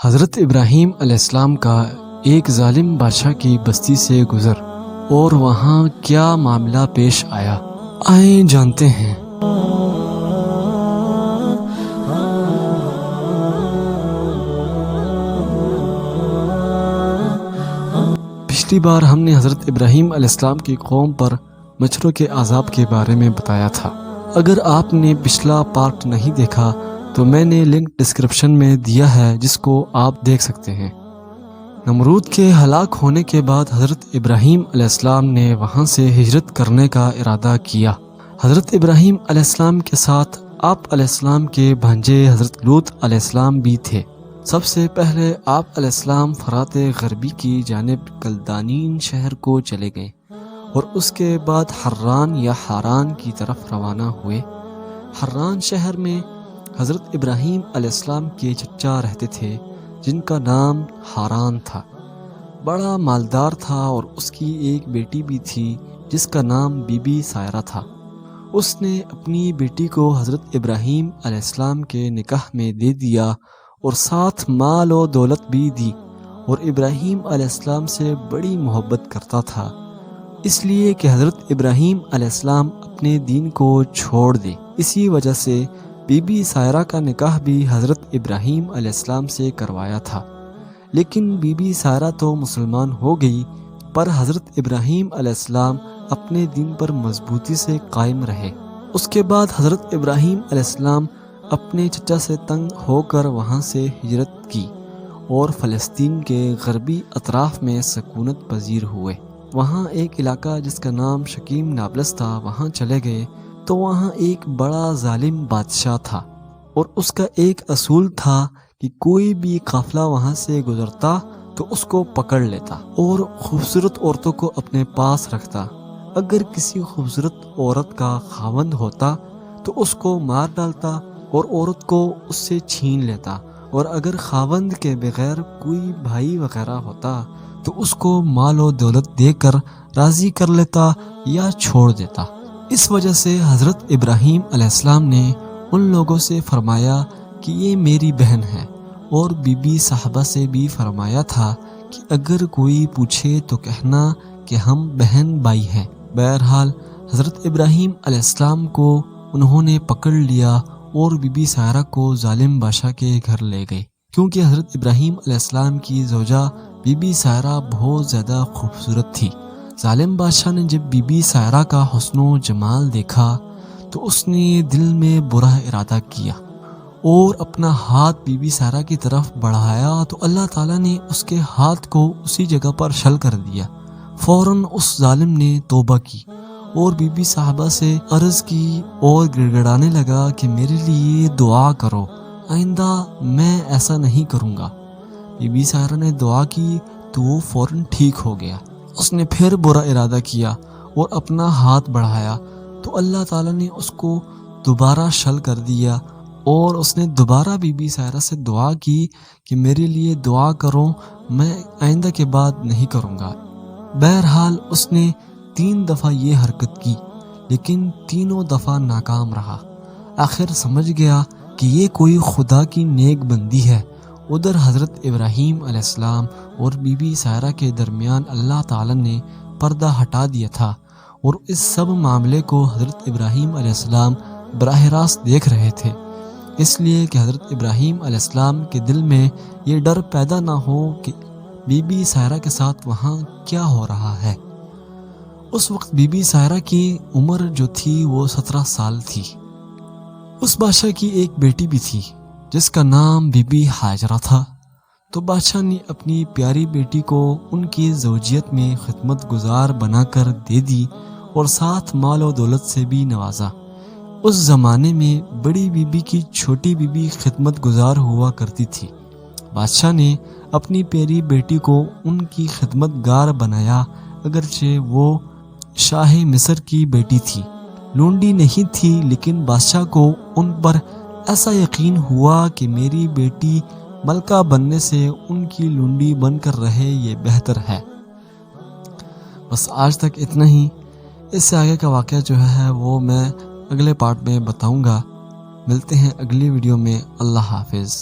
حضرت ابراہیم علیہ السلام کا ایک ظالم بادشاہ کی بستی سے گزر اور وہاں کیا معاملہ پیش آیا، آئیں جانتے ہیں۔ پچھلی بار ہم نے حضرت ابراہیم علیہ السلام کی قوم پر مچھروں کے عذاب کے بارے میں بتایا تھا۔ اگر آپ نے پچھلا پارٹ نہیں دیکھا تو میں نے لنک ڈسکرپشن میں دیا ہے، جس کو آپ دیکھ سکتے ہیں۔ نمرود کے ہلاک ہونے کے بعد حضرت ابراہیم علیہ السلام نے وہاں سے ہجرت کرنے کا ارادہ کیا۔ حضرت ابراہیم علیہ السلام کے ساتھ آپ علیہ السلام کے بھانجے حضرت لوط علیہ السلام بھی تھے۔ سب سے پہلے آپ علیہ السلام فرات غربی کی جانب کلدانین شہر کو چلے گئے اور اس کے بعد حران یا حاران کی طرف روانہ ہوئے۔ حران شہر میں حضرت ابراہیم علیہ السلام کے چچا رہتے تھے، جن کا نام حاران تھا۔ بڑا مالدار تھا اور اس کی ایک بیٹی بھی تھی جس کا نام بی بی سائرہ تھا۔ اس نے اپنی بیٹی کو حضرت ابراہیم علیہ السلام کے نکاح میں دے دیا اور ساتھ مال و دولت بھی دی، اور ابراہیم علیہ السلام سے بڑی محبت کرتا تھا، اس لیے کہ حضرت ابراہیم علیہ السلام اپنے دین کو چھوڑ دے۔ اسی وجہ سے بی بی سائرہ کا نکاح بھی حضرت ابراہیم علیہ السلام سے کروایا تھا، لیکن بی بی سائرہ تو مسلمان ہو گئی، پر حضرت ابراہیم علیہ السلام اپنے دین پر مضبوطی سے قائم رہے۔ اس کے بعد حضرت ابراہیم علیہ السلام اپنے چچا سے تنگ ہو کر وہاں سے ہجرت کی اور فلسطین کے غربی اطراف میں سکونت پذیر ہوئے۔ وہاں ایک علاقہ جس کا نام شکیم نابلس تھا، وہاں چلے گئے تو وہاں ایک بڑا ظالم بادشاہ تھا، اور اس کا ایک اصول تھا کہ کوئی بھی قافلہ وہاں سے گزرتا تو اس کو پکڑ لیتا اور خوبصورت عورتوں کو اپنے پاس رکھتا۔ اگر کسی خوبصورت عورت کا خاوند ہوتا تو اس کو مار ڈالتا اور عورت کو اس سے چھین لیتا، اور اگر خاوند کے بغیر کوئی بھائی وغیرہ ہوتا تو اس کو مال و دولت دے کر راضی کر لیتا یا چھوڑ دیتا۔ اس وجہ سے حضرت ابراہیم علیہ السلام نے ان لوگوں سے فرمایا کہ یہ میری بہن ہے، اور بی بی صاحبہ سے بھی فرمایا تھا کہ اگر کوئی پوچھے تو کہنا کہ ہم بہن بھائی ہیں۔ بہرحال حضرت ابراہیم علیہ السلام کو انہوں نے پکڑ لیا اور بی بی سائرہ کو ظالم بادشاہ کے گھر لے گئے، کیونکہ حضرت ابراہیم علیہ السلام کی زوجہ بی بی سائرہ بہت زیادہ خوبصورت تھی۔ ظالم بادشاہ نے جب بی بی سائرہ کا حسن و جمال دیکھا تو اس نے دل میں برا ارادہ کیا اور اپنا ہاتھ بی بی سائرہ کی طرف بڑھایا تو اللہ تعالیٰ نے اس کے ہاتھ کو اسی جگہ پر شل کر دیا۔ فوراً اس ظالم نے توبہ کی اور بی بی صاحبہ سے عرض کی اور گڑ گڑانے لگا کہ میرے لیے دعا کرو، آئندہ میں ایسا نہیں کروں گا۔ بی بی سائرہ نے دعا کی تو وہ فوراً ٹھیک ہو گیا۔ اس نے پھر برا ارادہ کیا اور اپنا ہاتھ بڑھایا تو اللہ تعالیٰ نے اس کو دوبارہ شل کر دیا، اور اس نے دوبارہ بی بی سائرہ سے دعا کی کہ میرے لیے دعا کرو، میں آئندہ کے بعد نہیں کروں گا۔ بہرحال اس نے 3 دفعہ یہ حرکت کی، لیکن تینوں دفعہ ناکام رہا۔ آخر سمجھ گیا کہ یہ کوئی خدا کی نیک بندی ہے۔ ادھر حضرت ابراہیم علیہ السلام اور بی بی سائرہ کے درمیان اللہ تعالیٰ نے پردہ ہٹا دیا تھا، اور اس سب معاملے کو حضرت ابراہیم علیہ السلام براہ راست دیکھ رہے تھے، اس لیے کہ حضرت ابراہیم علیہ السلام کے دل میں یہ ڈر پیدا نہ ہو کہ بی بی سائرہ کے ساتھ وہاں کیا ہو رہا ہے۔ اس وقت بی بی سائرہ کی عمر جو تھی وہ 17 سال تھی۔ اس بادشاہ کی ایک بیٹی بھی تھی جس کا نام بی بی ہاجرہ تھا، تو بادشاہ نے اپنی پیاری بیٹی کو ان کی زوجیت میں خدمت گزار بنا کر دے دی اور ساتھ مال و دولت سے بھی نوازا۔ اس زمانے میں بڑی بی بی کی چھوٹی بی بی خدمت گزار ہوا کرتی تھی۔ بادشاہ نے اپنی پیاری بیٹی کو ان کی خدمت گار بنایا، اگرچہ وہ شاہ مصر کی بیٹی تھی، لونڈی نہیں تھی، لیکن بادشاہ کو ان پر ایسا یقین ہوا کہ میری بیٹی ملکہ بننے سے ان کی لونڈی بن کر رہے یہ بہتر ہے۔ بس آج تک اتنا ہی۔ اس سے آگے کا واقعہ جو ہے وہ میں اگلے پارٹ میں بتاؤں گا۔ ملتے ہیں اگلی ویڈیو میں۔ اللہ حافظ۔